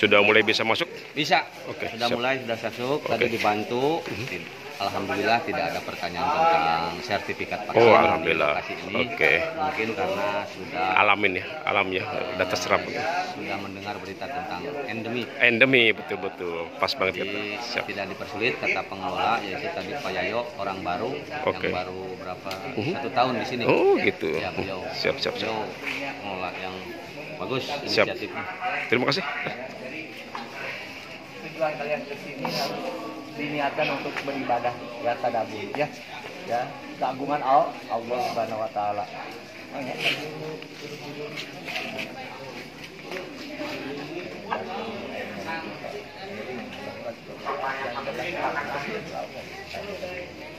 Sudah mulai bisa masuk? Bisa. Oke, sudah siap. mulai, sudah masuk. Tadi dibantu. Alhamdulillah tidak ada pertanyaan tentang sertifikat vaksin. Oh, alhamdulillah. Ini. Oke. Mungkin karena sudah Alamin ya, alamnya udah terserap. sudah mendengar berita tentang endemi. Endemi, betul-betul. Pas banget Jadi kata. Siap. tidak dipersulit kata pengelola, yaitu tadi Pak Yayo, orang baru Oke. yang baru berapa 1 tahun di sini. Oh, gitu. Ya, beliau. Siap. Beliau pengelola yang bagus Siap. inisiatifnya. Terima kasih. Tujuan kalian ke sini harus diniatkan untuk beribadah ya, tadabbur ya. Ya, keagungan Allah Subhanahu wa taala.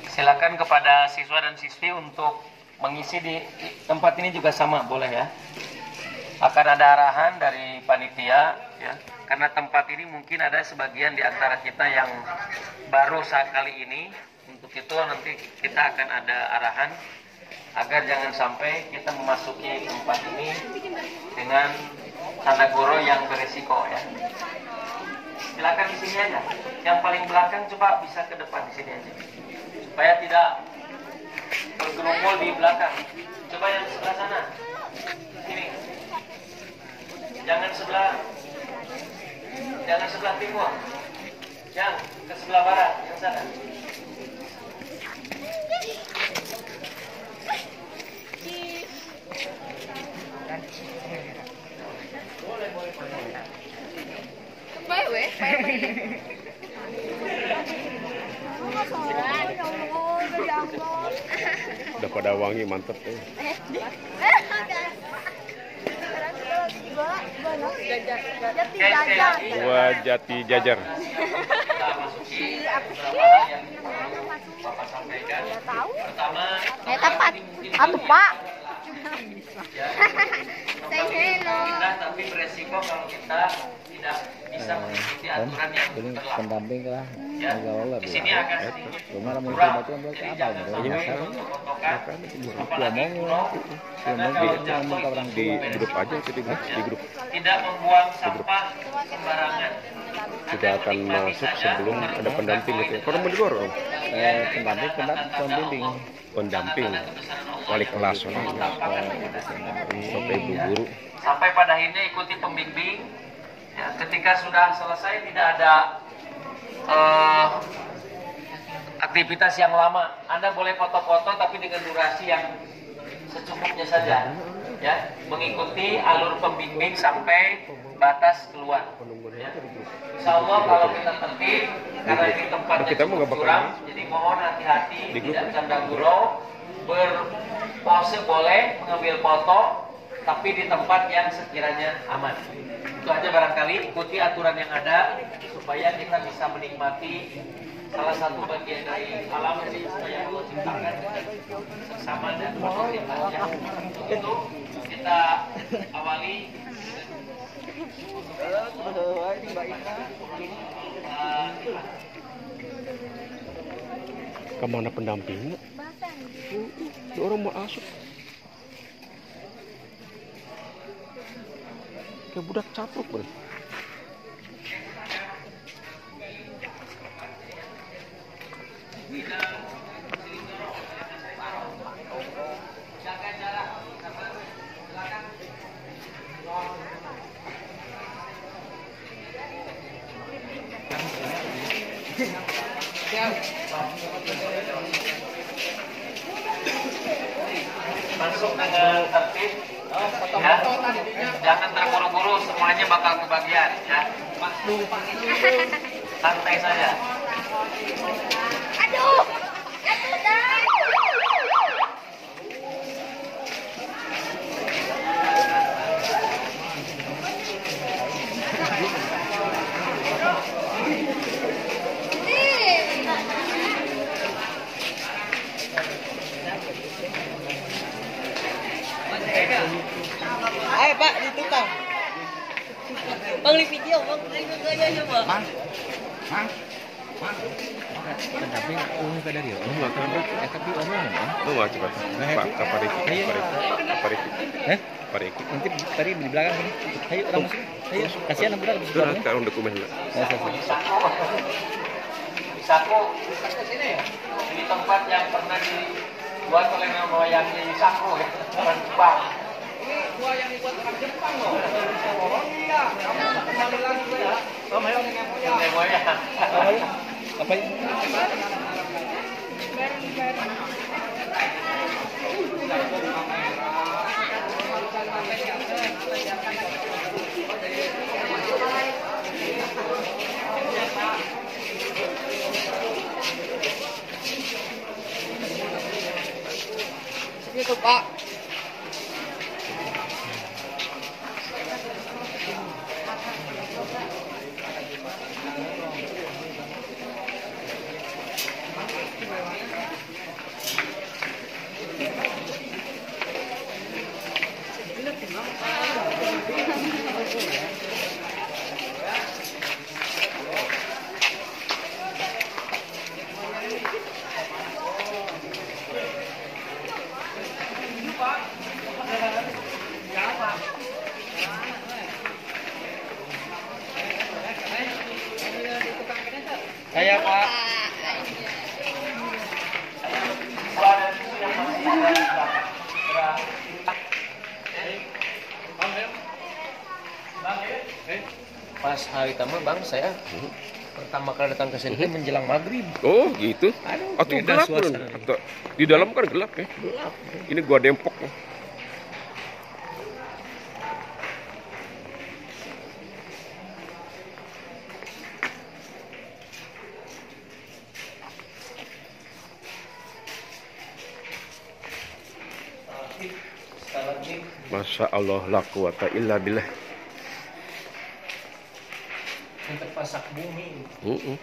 Silakan kepada siswa dan siswi untuk mengisi di tempat ini juga sama, boleh ya. Akan ada arahan dari panitia ya. Karena tempat ini mungkin ada sebagian di antara kita yang baru saat kali ini. Untuk itu nanti kita akan ada arahan agar jangan sampai kita memasuki tempat ini dengan tanda goro yang berisiko ya. Silakan di sini aja. Yang paling belakang coba bisa ke depan di sini aja. Supaya tidak bergerombol di belakang. Coba yang sebelah sana. Sini. Jangan sebelah timur. Yang ke sebelah barat, yang sana. Udah pada wangi, mantep tuh. Jati Jajar. Kita masuki beberapa hal yang Bapak sampaikan. Pertama, Pak. tapi beresiko kalau kita tidak bisa mengikuti aturan yang berlaku. Pendamping lah. Ya, di sini akan sedikit kurang. Jadi jangan sampai untuk-untukan, apalagi pulau, karena kalau jatuh Di grup aja itu di grup. tidak membuang sampah sembarangan. Sudah akan masuk sebelum ada pendamping gitu. Kalau mau di luar, Om? Pendamping. Wali kelas, sampai ibu guru. Sampai pada akhirnya ikuti pembimbing. Ya, ketika sudah selesai tidak ada aktivitas yang lama. Anda boleh foto-foto tapi dengan durasi yang secukupnya saja. Ya, mengikuti alur pembimbing sampai batas keluar. Ya. Insya Allah kalau kita tertib, karena ini tempatnya cukup curam, jadi mohon hati-hati, tidak canda gurau, berpose boleh, mengambil foto, tapi di tempat yang sekiranya aman. Itu aja barangkali, ikuti aturan yang ada supaya kita bisa menikmati salah satu bagian dari alam yang Allah ciptakan dengan seksama dan produktivitasnya. Itu kita awali Kemana pendampingnya? Orang mau masuk. Kayak budak capluk, bro. masuk dengan tertib, ya. Jangan terburu-buru, semuanya bakal kebagian, ya. Santai saja. Aduh. Ayo Pak, ditukang. Bang, di video, Bang. Ayo, Bang. Pendamping umum ka dari Oh, nggak tahu. tapi omongan kan. Oh, nggak cepat. Pak, kapariki. Pariki. Nanti tadi di belakang sini. Ayo orang masuk. Ayo kasihan budak di Sudah, sebelah. sekarang dokumen. Saku di tempat yang pernah dibuat oleh nenek moyangnya Saku ya, orang Jepang. Ini gua yang dibuat orang Jepang loh. Oh iya, kamu kembali lagi ya. Nenek moyang. Apa ini? Itu Pak. Saya Pak. Pas hari tamu bang saya pertama kali datang ke sini menjelang maghrib. Oh, gitu. Aduh, Atau beda gelap suasana. Bro. Atau di dalam kan gelap ya. Ini gua Dempok. Masya Allah, la quwata illa billah. Untuk pasak bumi. Uh-uh.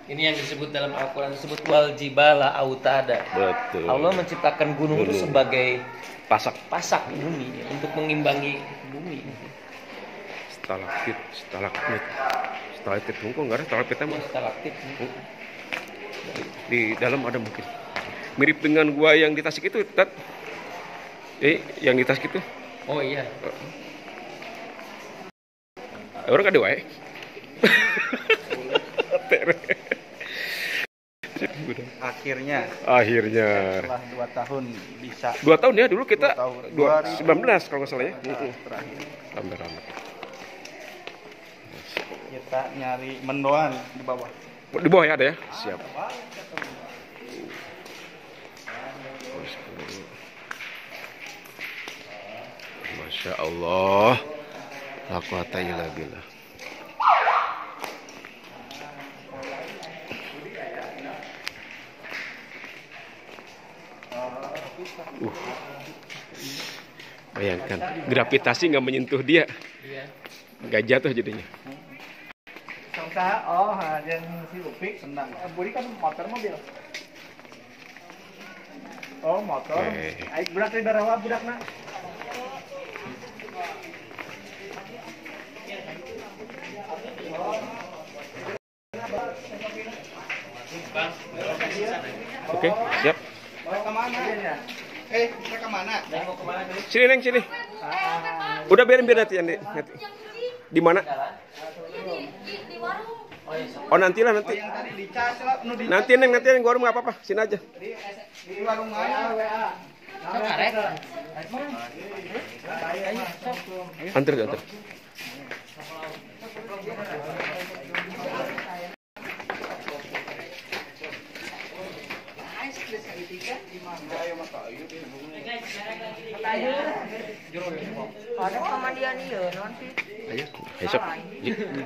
Ini yang disebut dalam Al-Quran disebut wal jibala autada. Betul. Allah menciptakan gunung itu Gunung. sebagai pasak pasak bumi untuk mengimbangi bumi. stalaktit, stalagmit. Stalaktit kok enggak ada stalaktit mah. Stalaktit. Di dalam ada mungkin. Mirip dengan gua yang di Tasik itu, Tat. Yang di Tasik itu. Oh iya. Orang ada wae. Akhirnya Akhirnya. setelah 2 tahun bisa 2 tahun ya dulu kita 2 tahun. 19 kalau nggak salah ya. Terakhir Rame-rame. kita nyari mendoan di bawah. Di bawah ya ada ya? Siap. Masya Allah. La quwata illa billah. Bayangkan, gravitasi nggak menyentuh dia, nggak jatuh jadinya. Sangka yang si Upik senang. Budi kan motor mobil. Oh, motor. Aik budak dari Darawa budakna. Oke, siap. Mau ke mana? Kita ke mana? Sini Neng, sini. Udah biarin nanti. Di mana? Oh nantilah nanti. Yang tadi dicas lah, nu di Nanti Neng, gua warung nggak apa-apa. Sini aja. di warung mana? WA. Antar. Ada kemandian iya nanti. Ayo, besok.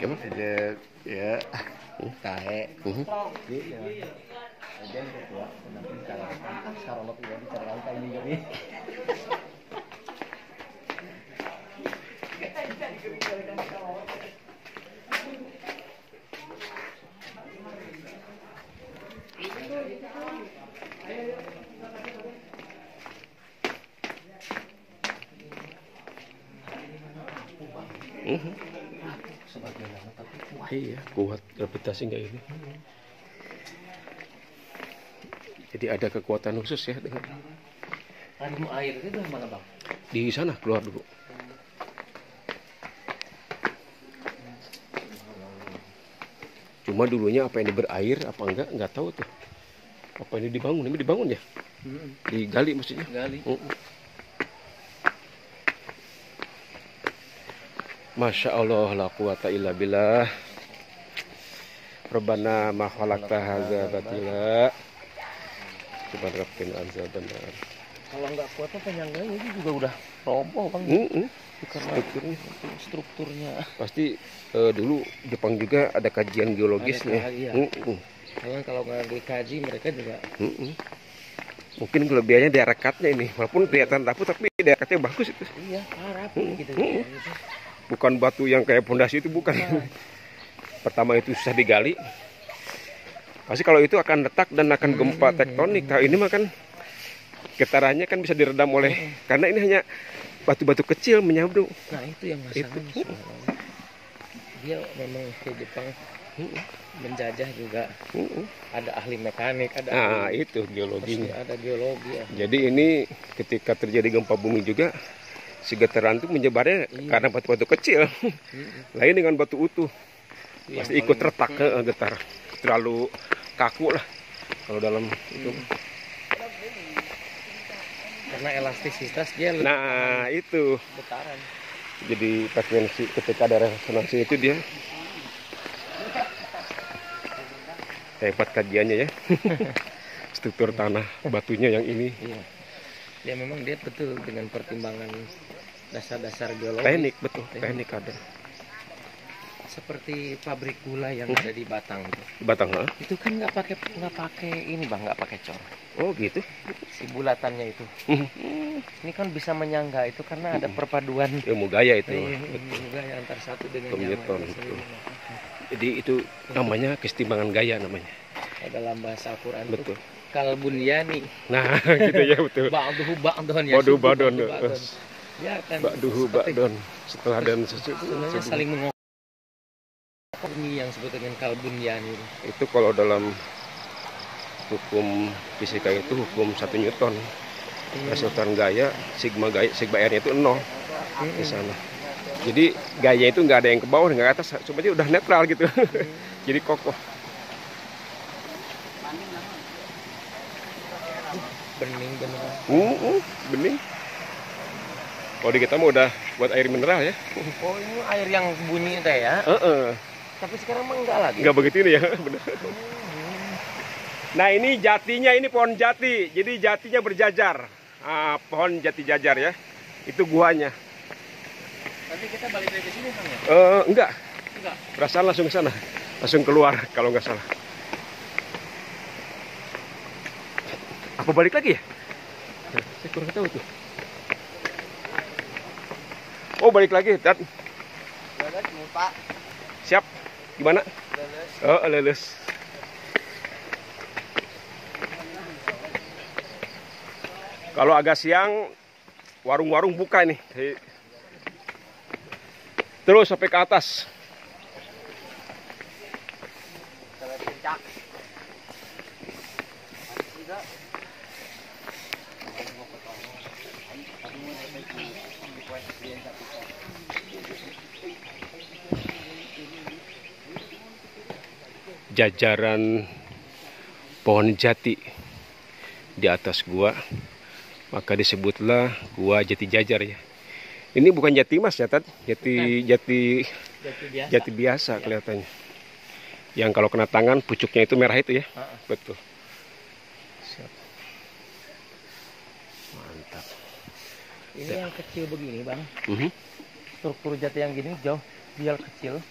Gimana? Ya. Tahe. Sebagian lama tapi kuat. Iya, kuat gravitasi nggak ini. Jadi ada kekuatan khusus ya dengan Adem air itu dari mana bang? di sana keluar dulu. Cuma dulunya apa ini berair apa enggak tahu tuh. Apa ini dibangun ya? Digali maksudnya. Gali. Masya Allah la quwata illa billah. Rabbana ma khalaqta hadza batila. Subhan rabbina azabannar. Kalau nggak kuat penyangganya itu juga udah roboh bang. Karena strukturnya. Pasti dulu Jepang juga ada kajian geologisnya. Iya. Karena kalau nggak dikaji mereka juga. Mungkin kelebihannya daerah rekatnya ini, walaupun kelihatan rapuh tapi daerah rekatnya bagus itu. Iya, rapuh gitu. Bukan batu yang kayak pondasi itu bukan. Pertama itu susah digali. Pasti kalau itu akan retak dan akan gempa tektonik. Nah, ini mah kan getarannya kan bisa diredam oleh karena ini hanya batu-batu kecil menyambung. Nah itu yang masalahnya. Dia memang ke Jepang menjajah juga. Ada ahli mekanik, ada ahli, itu geologinya. ada geologi ya. Jadi ini ketika terjadi gempa bumi juga si getaran itu menyebarnya karena batu-batu kecil. Lain dengan batu utuh. Pasti ikut retak ke getar. Terlalu kaku lah kalau dalam itu. Karena elastisitas dia Nah itu. getaran. Jadi frekuensi ketika ada resonansi itu dia hebat kajiannya ya. Struktur tanah batunya yang ini. Iya. Ya memang dia betul dengan pertimbangan dasar-dasar geologi. Teknik betul, teknik ada. Seperti pabrik gula yang ada di Batang itu. Di Batang, ha? Itu kan nggak pakai ini bang, nggak pakai cor. Oh gitu. Si bulatannya itu. Ini kan bisa menyangga itu karena ada perpaduan Ilmu gaya itu. juga yang antar satu dengan yang Newton, lain. betul. Jadi itu namanya kesetimbangan gaya namanya. Dalam bahasa Al-Quran Betul. itu kalbunyani. Nah, gitu ya betul. Ba'duhu ba'don ya. Ba'du ba'don. Ya kan. Ba'duhu ba'don. Setelah dan sesuatu. Sebenarnya saling mengokoni yang disebut dengan kalbunyani. Itu kalau dalam hukum fisika itu hukum 1 Newton. Resultan gaya, sigma R-nya itu 0 di sana. Jadi gaya itu nggak ada yang ke bawah, nggak ke atas, cuma dia udah netral gitu. Jadi kokoh. Bening beneran. Bening. Kalau di kita mah udah buat air mineral ya. Oh ini air yang bunyi teh ya. Tapi sekarang mah enggak lagi. Nggak begitu ini ya, benar. Nah ini jatinya, ini pohon jati. Jadi jatinya berjajar. Pohon jati jajar ya. Itu guanya. Nanti kita balik dari sini Bang ya? Enggak. Enggak. Perasaan langsung ke sana. Langsung keluar kalau nggak salah. Apa balik lagi ya? Nah, saya kurang tahu tuh. Oh balik lagi, Tat. Pak. Siap. Gimana? Oh lulus. Kalau agak siang, warung-warung buka nih. Terus sampai ke atas. Jajaran pohon jati di atas gua, maka disebutlah gua Jati Jajar ya. Ini bukan jati emas ya, Tat. Jati biasa kelihatannya. Yang kalau kena tangan pucuknya itu merah itu ya. Betul. Siap. Mantap. Ini yang kecil begini Bang. Struktur jati yang gini jauh dia kecil.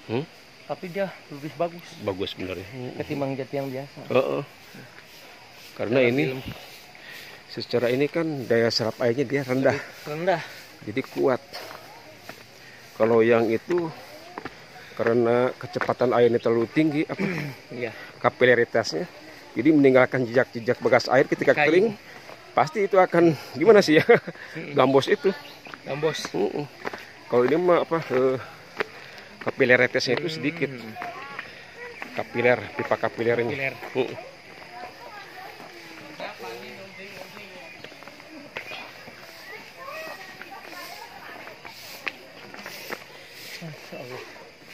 Tapi dia lebih bagus. Bagus benar ya. Ketimbang jati yang biasa. Karena ini secara ini kan daya serap airnya dia rendah. Rendah. Jadi kuat. Kalau yang itu karena kecepatan airnya terlalu tinggi, Iya. kapilaritasnya, jadi meninggalkan jejak-jejak bekas air ketika kering, pasti itu akan gimana sih ya? Gambos itu. Gambos. Kalau ini mah kapilaritasnya itu sedikit. Kapiler, pipa kapiler ini.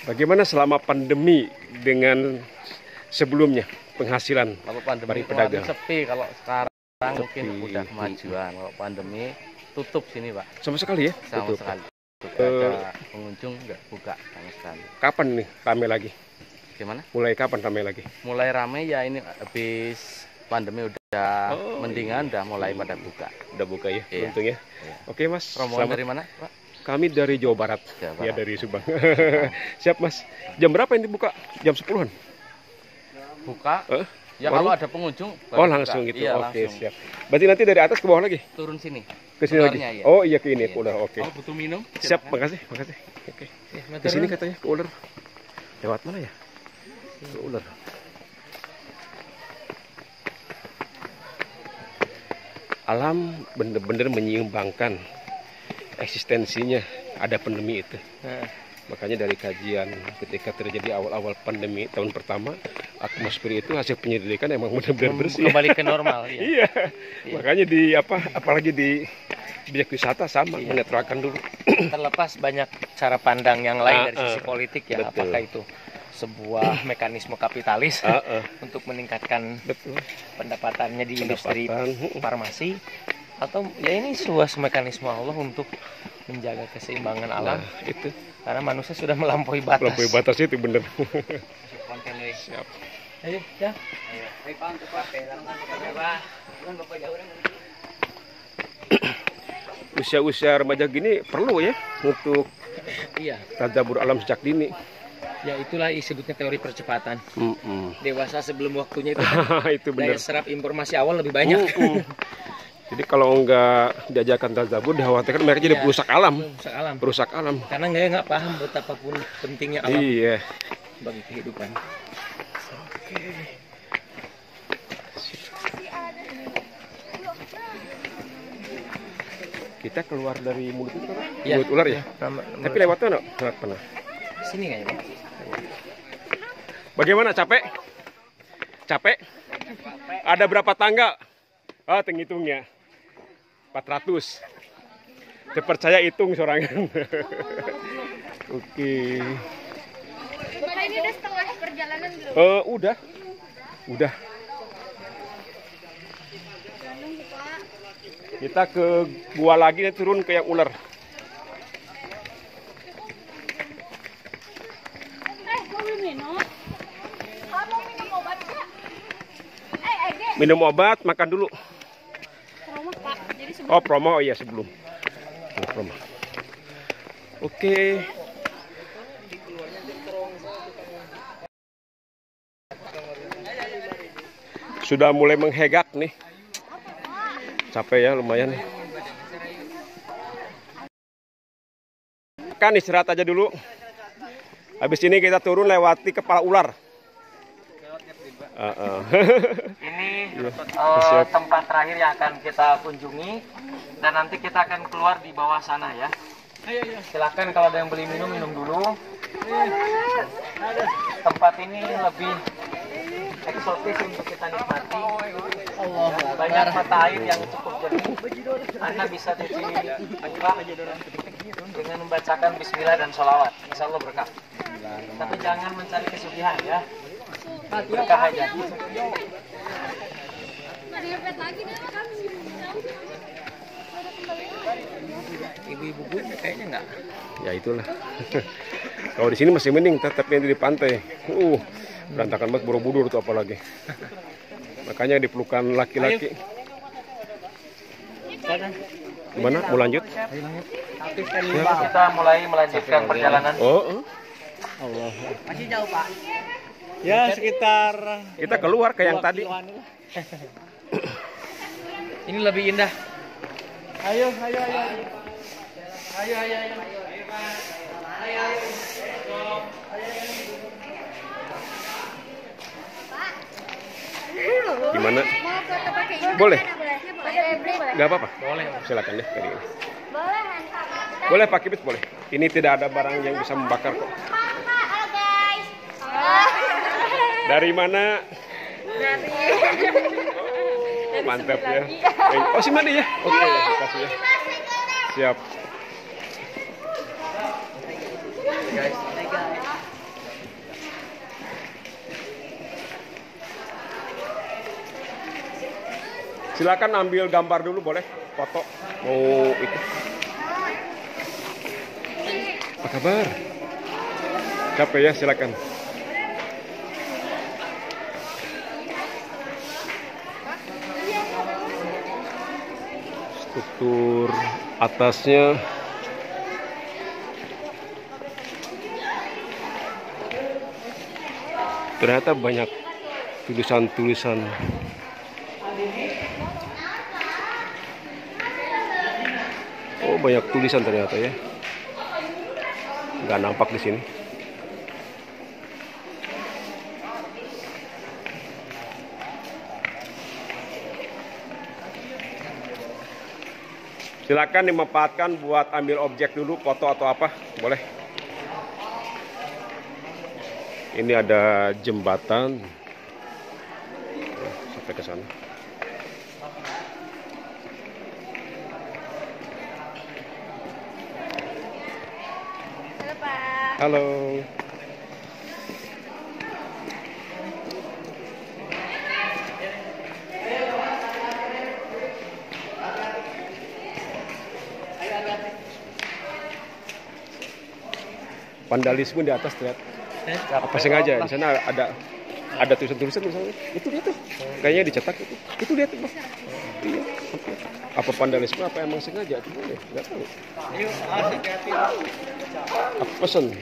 Bagaimana selama pandemi dengan sebelumnya penghasilan Kalau pandemi dari pedagang? sepi, kalau sekarang mungkin Sepi. udah kemajuan. Kalau pandemi tutup sini, Pak. Sama sekali ya? Sama Tutup. sekali. Ada pengunjung nggak buka sama sekali. Kapan nih rame lagi? Gimana? Mulai kapan rame lagi? Mulai rame ya ini habis pandemi udah mendingan, udah mulai pada buka. Udah buka ya, Iya. untung ya. Iya. Oke Mas, Rombongan selamat. dari mana, Pak? Kami dari Jawa Barat. Jawa Ya Barat. dari Subang. Siap Mas. Jam berapa ini buka? Jam 10-an? Buka. Ya Baru? kalau ada pengunjung baru Oh buka. langsung gitu. Iya, Oke, langsung. siap. Berarti nanti dari atas ke bawah lagi? Turun sini. Ke sini lagi? Ularnya, iya. Oh iya ke ini, ke ular. Oke. Oh, butuh minum? Siap, makasih, makasih. Oke. Ke sini katanya ke ular. Lewat mana ya? Ke ular. Alam bener-bener menyeimbangkan eksistensinya ada pandemi itu. Makanya dari kajian ketika terjadi awal-awal pandemi tahun pertama, atmosfer itu hasil penyelidikan emang benar-benar bersih. Kembali ke normal. Ya. Iya. Makanya apalagi di objek wisata sama menetralkan dulu. Terlepas banyak cara pandang yang lain dari sisi politik ya, betul. apakah itu sebuah mekanisme kapitalis untuk meningkatkan pendapatannya di industri farmasi, atau ya ini sebuah mekanisme Allah untuk menjaga keseimbangan alam. Nah, itu Karena manusia sudah melampaui batas. melampaui batas itu bener. Siap. Ayo, ya. Usia-usia remaja gini perlu ya untuk Iya. tadabbur alam sejak dini. Ya itulah disebutnya teori percepatan. Mm-mm. Dewasa sebelum waktunya itu kan Itu bener. daya serap informasi awal lebih banyak. Jadi kalau nggak diajarkan tadabbur, dikhawatirkan mereka jadi Iya. perusak alam. Rusak alam. Perusak alam. Karena nggak paham betapapun pentingnya alam Iya. bagi kehidupan. Kita keluar dari mulut itu kan? Iya. Mulut ular ya? Tapi lewat mana? Lewat mana? Sini kayaknya, Pak. Bagaimana, capek? Capek? Ada berapa tangga? Ah, tenghitungnya. 400. Terpercaya hitung sorangan. Oke. Bapak ini udah setengah perjalanan belum? Udah. Udah. Bandung, Pak. Kita ke gua lagi, nanti turun ke yang ular. Mau belum minum? Mau minum obat nggak? Ege. Minum obat, makan dulu. Promo, Pak. Jadi sebelum Oh, promo. Oh iya, sebelum. Oh, promo. Oke. Sudah mulai menghegak nih. Capek ya, lumayan. Kan istirahat aja dulu. Habis ini kita turun lewati kepala ular. Ini siap. tempat terakhir yang akan kita kunjungi, dan nanti kita akan keluar di bawah sana ya. Silakan kalau ada yang beli minum, minum dulu. Tempat ini lebih eksotis untuk kita nikmati. Banyak mata air yang cukup jernih. Anda bisa cuci muka dengan membacakan bismillah dan sholawat. Insya Allah berkah. Tapi jangan mencari kesugihan ya. Berkah aja. Ngepet lagi deh, kan. Ibu-ibu gue kayaknya enggak. Ya itulah. Kalau di sini masih mending, tapi yang di pantai, berantakan banget, borobudur tuh apalagi. Makanya diperlukan laki-laki. Gimana? Mau lanjut? Kita mulai melanjutkan perjalanan. Masih jauh, Pak. Ya, sekitar Kita keluar ke yang tadi. Ini lebih indah. Ayo. Ayo. Gimana? Mau foto pakai ini? Boleh? Pakai ebrit boleh? Nggak apa-apa. Boleh. Silakan deh. Tadi. Boleh. Boleh pakai bis boleh. Ini tidak ada barang yang bisa membakar kok. Halo guys. Dari mana? Dari Mantap ya. Oh, si Made ya? Oke, terima kasih ya. Siap. Silakan ambil gambar dulu boleh, foto. Mau itu. Apa kabar? Capek ya, silakan. Struktur atasnya ternyata banyak tulisan-tulisan. Oh, banyak tulisan ternyata ya. Nggak nampak di sini. Silakan dimanfaatkan buat ambil objek dulu, foto atau apa, boleh. Ini ada jembatan sampai ke sana. Halo Pak. Halo. Vandalisme di atas terlihat. Apa sengaja? Di sana ada tulisan-tulisan misalnya. Itu dia tuh. Kayaknya dicetak itu. Itu lihat tuh, Bang. Iya. Apa vandalisme apa emang sengaja? Itu boleh. Enggak tahu. Apa pesan?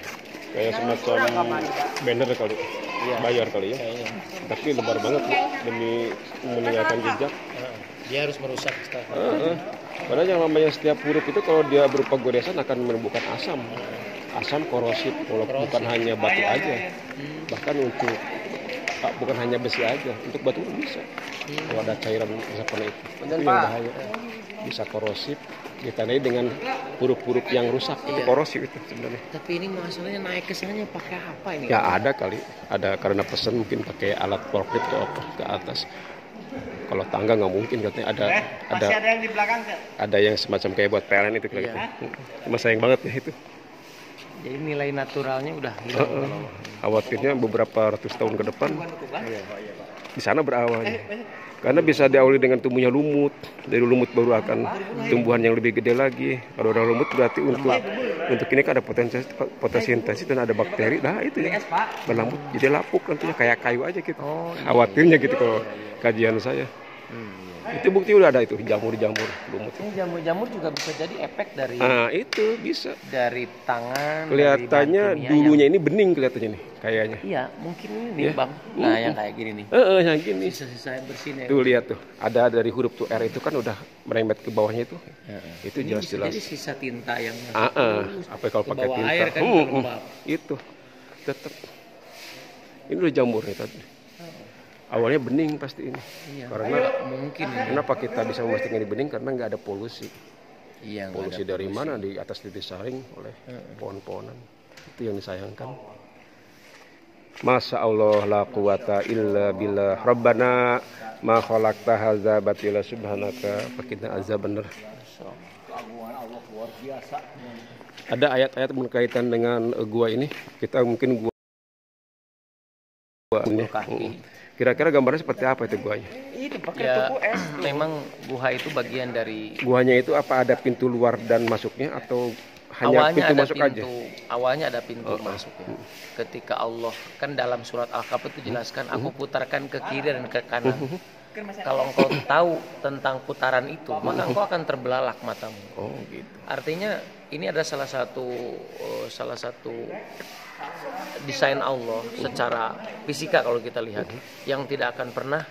Kayak semacam banner kali. Bayar kali ya. Tapi lebar banget demi meninggalkan jejak. Dia harus merusak. Padahal yang namanya setiap huruf itu kalau dia berupa goresan akan menimbulkan asam. Asam korosif, walaupun bukan hanya batu aja, bahkan untuk bukan hanya besi aja, untuk batu pun bisa. Kalau ada cairan seperti itu yang bahaya, bisa korosif, ditandai dengan huruf-huruf yang rusak, itu korosif itu sebenarnya. Tapi ini masalahnya naik ke sana pakai apa ini? Ya ada kali, ada karena pesan mungkin pakai alat forklift atau apa ke atas. Kalau tangga nggak mungkin katanya ada yang di belakang kan? Ada yang semacam kayak buat PLN itu kali. Cuma sayang banget ya itu. Jadi nilai naturalnya udah hilang. Khawatirnya beberapa ratus tahun ke depan di sana berawalnya. Karena bisa diawali dengan tumbuhnya lumut. Dari lumut baru akan tumbuhan yang lebih gede lagi. Kalau ada lumut berarti untuk ini kan ada fotosintesis dan ada bakteri. Nah itu ya berlambut jadi lapuk nantinya kayak kayu aja gitu. Khawatirnya gitu kalau kajian saya. Itu bukti udah ada itu jamur-jamur lumut. Ini jamur-jamur juga bisa jadi efek dari. Nah itu bisa. Dari tangan. Kelihatannya dari dulunya ini bening kelihatannya nih kayaknya. Iya mungkin ini nih Ya. Bang. Nah yang kayak gini nih. Yang gini. Sisa-sisa yang bersih nih. Tuh lihat tuh, ada dari huruf tuh R itu kan udah merembet ke bawahnya itu. Itu Ini jelas-jelas. Jadi sisa tinta yang Apa kalau pakai bawah tinta? air kan lembab. Itu tetap. Ini udah jamur nih tadi. Awalnya bening pasti ini. Iya. Karena mungkin ini. kenapa kita bisa memastikan ini bening karena nggak ada polusi. Iya. nggak Polusi ada dari mana di atas disaring oleh pohon-pohonan. Itu yang disayangkan. Masya Allah la quwata illa billah Rabbana ma khalaqta hadza batila subhanaka faqina azabannar. Ada ayat-ayat berkaitan dengan gua ini. Kita mungkin gua ini. Kira-kira gambarnya seperti apa itu guanya? Itu pakai tubuh es. Memang guha itu bagian dari. Guanya itu apa ada pintu luar dan masuknya atau hanya pintu masuk aja? Awalnya ada pintu masuk ya. Ketika Allah kan dalam surat Al-Kahf itu jelaskan aku putarkan ke kiri dan ke kanan. Kalau engkau tahu tentang putaran itu, maka engkau akan terbelalak matamu. Oh gitu. Artinya ini ada salah satu desain Allah secara fisika kalau kita lihat yang tidak akan pernah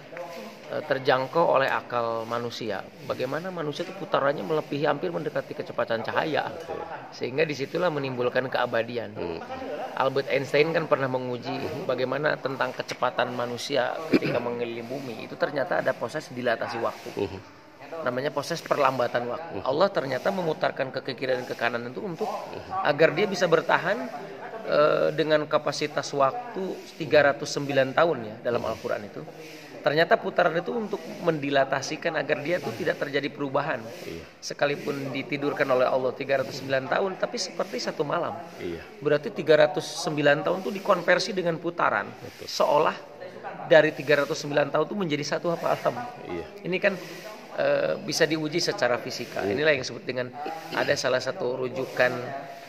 terjangkau oleh akal manusia. Bagaimana manusia itu putarannya melebihi hampir mendekati kecepatan cahaya, sehingga disitulah menimbulkan keabadian. Albert Einstein kan pernah menguji bagaimana tentang kecepatan manusia ketika mengelilingi bumi. Itu ternyata ada proses dilatasi waktu. Namanya proses perlambatan waktu. Allah ternyata memutarkan ke kiri dan ke kanan itu untuk agar dia bisa bertahan dengan kapasitas waktu 309 tahun ya dalam Al-Quran itu. Ternyata putaran itu untuk mendilatasikan agar dia tuh tidak terjadi perubahan. Sekalipun ditidurkan oleh Allah 309 tahun, tapi seperti satu malam. Berarti 309 tahun itu dikonversi dengan putaran. Seolah dari 309 tahun itu menjadi satu alam. Ini kan bisa diuji secara fisika. Inilah yang disebut dengan ada salah satu rujukan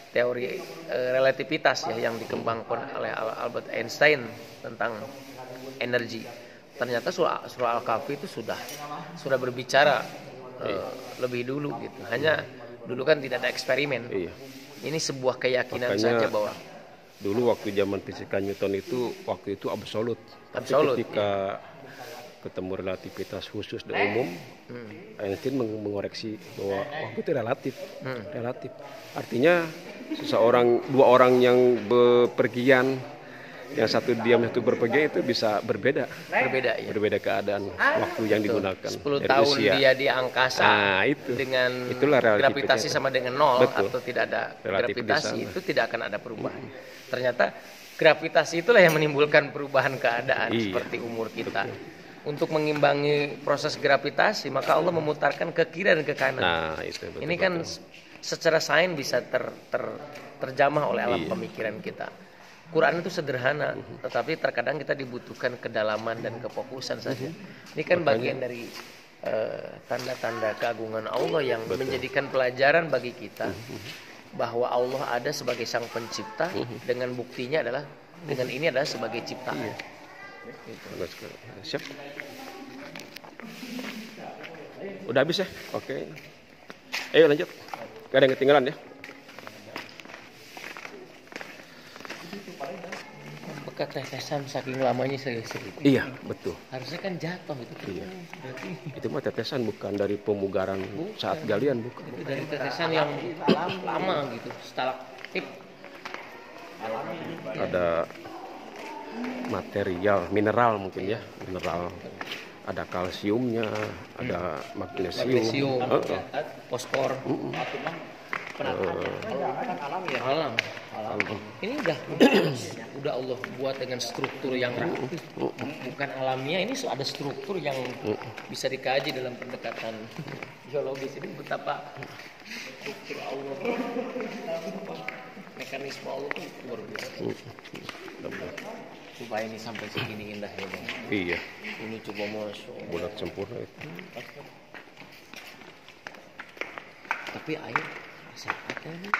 teori relativitas ya yang dikembangkan oleh Albert Einstein tentang energi. Ternyata surah Al-Kahfi itu sudah berbicara lebih dulu gitu. Hanya dulu kan tidak ada eksperimen. Ini sebuah keyakinan saja bahwa dulu waktu zaman fisika Newton itu waktu itu absolut. Tapi ketika ketemu relativitas khusus dan umum, Einstein mengoreksi bahwa waktu itu relatif. Artinya dua orang yang bepergian, yang satu diam, satu berpergian itu bisa berbeda keadaan waktu yang digunakan. 10 tahun usia. Dia di angkasa dengan gravitasi sama dengan 0. Betul. Atau tidak ada gravitasi itu tidak akan ada perubahan. Ternyata gravitasi itulah yang menimbulkan perubahan keadaan seperti umur kita. Untuk mengimbangi proses gravitasi maka Allah memutarkan ke kiri dan ke kanan. Ini kan secara sains bisa terjamah oleh alam pemikiran kita. Quran itu sederhana, tetapi terkadang kita dibutuhkan kedalaman dan kefokusan saja. Ini kan bagian dari tanda-tanda keagungan Allah yang menjadikan pelajaran bagi kita bahwa Allah ada sebagai sang pencipta, dengan buktinya adalah dengan ini adalah sebagai ciptaan. Siap. Udah habis ya? Oke. Ayo lanjut. Gak ada yang ketinggalan ya? Bekas tetesan saking lamanya segitu. Iya, betul. Harusnya kan jatuh itu. Iya. Itu mah tetesan bukan dari pemugaran saat galian, bukan. Itu dari tetesan yang lama gitu, stalaktip. Ada material, mineral mungkin ya, mineral. Ada kalsiumnya, ada magnesium, fosfor. Alam. Ini udah Allah buat dengan struktur yang rapi. Bukan alamiah, ini ada struktur yang bisa dikaji dalam pendekatan geologis. Ini betapa struktur Allah, mekanisme Allah itu luar biasa. Supaya ini sampai segini indah ya Bang. Iya. Ini coba masuk. Bulat sempurna itu. Tapi air ada nih.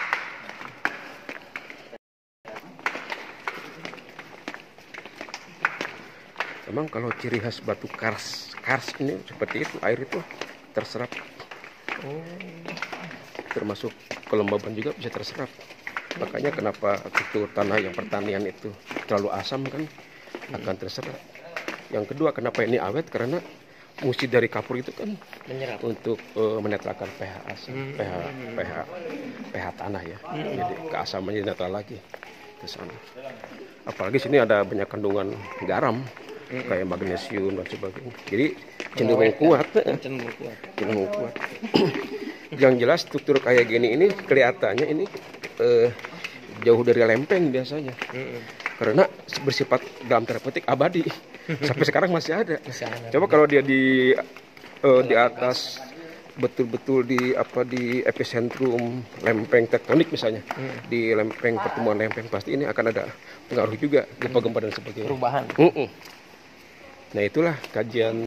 Memang kalau ciri khas batu kars ini seperti itu, air itu terserap. Termasuk kelembaban juga bisa terserap. Makanya kenapa struktur tanah yang pertanian itu terlalu asam kan akan terserap. Yang kedua kenapa ini awet, karena fungsi dari kapur itu kan menyerap untuk menetralkan pH asam, pH tanah ya. Jadi keasamannya netral lagi ke sana. Apalagi sini ada banyak kandungan garam kayak magnesium dan sebagainya. Jadi cenderung kuat. Cenderung kuat. Yang jelas struktur kayak gini ini kelihatannya ini jauh dari lempeng biasanya. Karena bersifat dalam tanda petik abadi. Sampai sekarang masih ada. Coba kalau dia di atas betul-betul di epicentrum lempeng tektonik misalnya, di lempeng pertemuan lempeng, pasti ini akan ada pengaruh juga gempa-gempa dan sebagainya. Perubahan. Nah itulah kajian